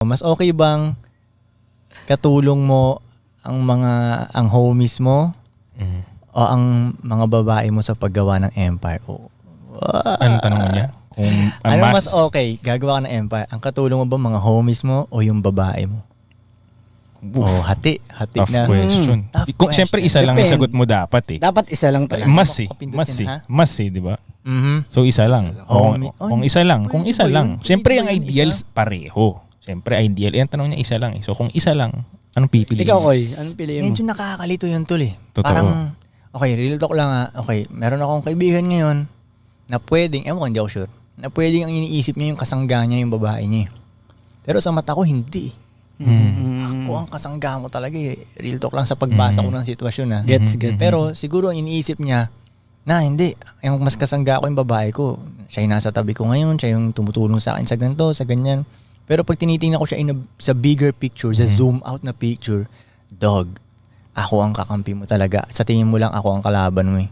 Mas okay bang katulong mo ang homies mo o ang mga babae mo sa paggawa ng empire? Anong tanong mo niya? Kung ano mas okay, gagawa ka ng empire? Ang katulong mo ba mga homies mo o yung babae mo? Hati tough na. question. Kung siyempre isa lang yung sagot mo dapat eh. Dapat isa lang talaga. Mas di ba? So isa lang. Kung isa lang. Siyempre ang ideal pareho. Siyempre ideal. Yan tanong niya isa lang eh. So kung isa lang, anong pipiliin? Ikaw, Koy, anong piliin mo? Medyo nakakalito yun tol eh. Totoo. Parang, okay, real talk lang ha. Okay, meron akong kaibigan ngayon na pwedeng, ewan ko, hindi ako sure, na pwedeng ang iniisip niya yung kasangga niya, yung babae niya. Pero sa mata ko, hindi. Ako ang kasangga mo talaga eh. Real talk lang sa pagbasa ko ng sitwasyon ha. Gets. Pero siguro ang iniisip niya, na hindi, yung mas kasangga ko yung babae ko. Siya yung nasa tabi ko ngayon, siya yung tumutulong sa akin sa ganito, sa ganyan. Pero pag tinitingnan ko siya sa bigger picture, sa zoom out na picture, dog, ako ang kakampi mo talaga. Sa tingin mo lang ako ang kalaban mo eh.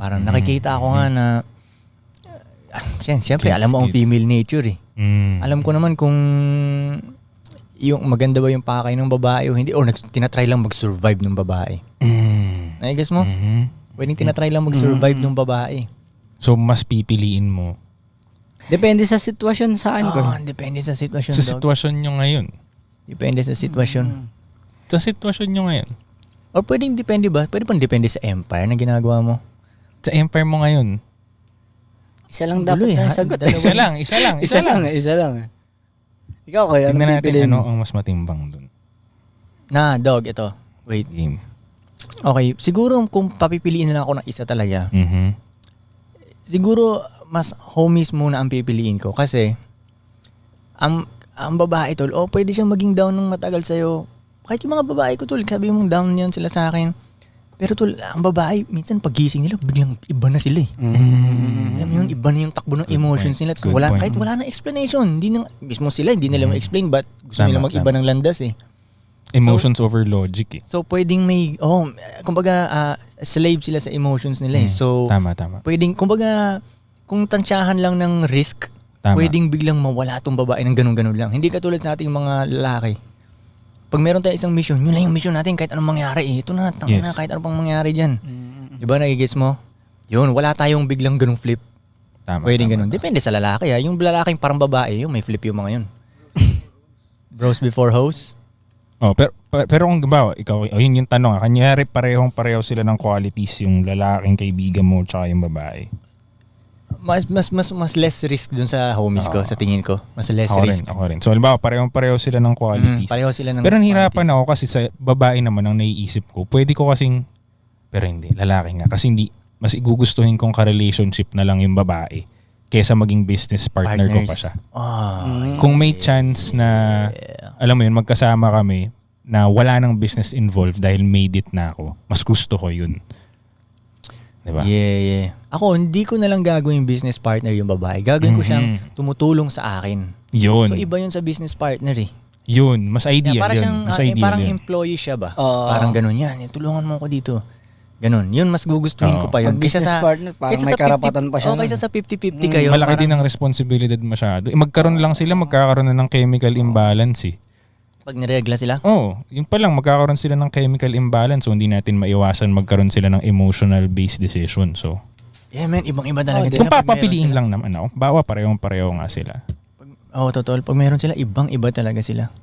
Parang nakikita ako nga na, siyempre alam mo ang female nature eh. Alam ko naman kung yung maganda ba yung pakay ng babae o hindi, or tinatry lang mag-survive ng babae. Nai-guess mo? Pwedeng tinatry lang mag-survive ng babae. So mas pipiliin mo? Depende sa sitwasyon saan ko. Depende sa sitwasyon. Sa sitwasyon nyo ngayon? Depende sa sitwasyon. Sa sitwasyon nyo ngayon? Or pwedeng depende ba? Pwede pang depende sa empire na ginagawa mo. Sa empire mo ngayon? Isa lang dapat na sagot. Isa lang. Ikaw, Koy, tingnan natin ano ang mas matimbang dun. Dog, ito. Wait. Game. Okay, siguro kung papipiliin na lang ako ng isa talaga, siguro mas homies muna ang pipiliin ko kasi ang babae tol, pwede siyang maging down ng matagal sa'yo. Kahit yung mga babae ko tol, sabi mong down yan sila sa akin. Pero tol, ang babae, minsan pagising nila, biglang iba na sila eh. Alam mo yun, iba na yung takbo ng emotions nila. Kahit wala na explanation. Mismo sila, hindi nila ma-explain but gusto nila mag-iba ng landas eh. Emotions over logic eh. So pwedeng may, kumbaga, slave sila sa emotions nila eh. So, tama. Pwedeng, kumbaga, kung tansyahan lang ng risk, pwedeng biglang mawala tong babae ng ganun-ganun lang. Hindi katulad sa ating mga lalaki. Pag meron tayo isang mission, yun lang yung mission natin kahit anong mangyari eh. Ito na, na kahit anong pang mangyari dyan. Diba nagigets mo? Yun, wala tayong biglang ganung flip. Pwedeng ganun. Depende sa lalaki ha. Yung lalaking parang babae, yung may flip yung mga yun. Bros before hoes? Pero kung ba, ikaw, yun yung tanong ha. Kanyari pareho sila ng qualities yung lalaking kaibigan mo tsaka yung babae. Mas less risk dun sa homies ko, sa tingin ko. Mas less risk. Ako rin. So, halimbawa, pareho sila ng qualities. Pareho sila ng pero nahirapan ako kasi sa babae naman ang naiisip ko. Pwede ko kasing, pero hindi, lalaki nga. Kasi hindi, mas igugustuhin kong ka-relationship na lang yung babae kesa maging business partner ko pa siya. Kung may chance na, alam mo yun, magkasama kami na wala nang business involved dahil made it na ako, mas gusto ko yun. Diba? Yeah. Ako, hindi ko na lang gagawin business partner yung babae. Gagawin ko siyang tumutulong sa akin. Yun. So, iba yun sa business partner eh. Yun. Mas ideal yun. Parang employee siya ba? Parang ganun yan. Tulungan mo ako dito. Ganun. Yun, mas gugustuhin ko pa yun. Pag business partner, parang may karapatan pa siya. Kaysa sa 50-50 kayo. Malaki din ang responsibilidad masyado. Magkaroon lang sila, magkakaroon na ng chemical imbalance eh. Pag niregla sila? Yung pa lang, magkakaroon sila ng chemical imbalance so hindi natin maiwasan magkaroon sila ng emotional-based decision. So, yeah man, ibang-iba talaga. Kung papapiliin lang naman ako, bawa parehong-pareho nga sila. Totoo. Pag meron sila, ibang-iba talaga sila.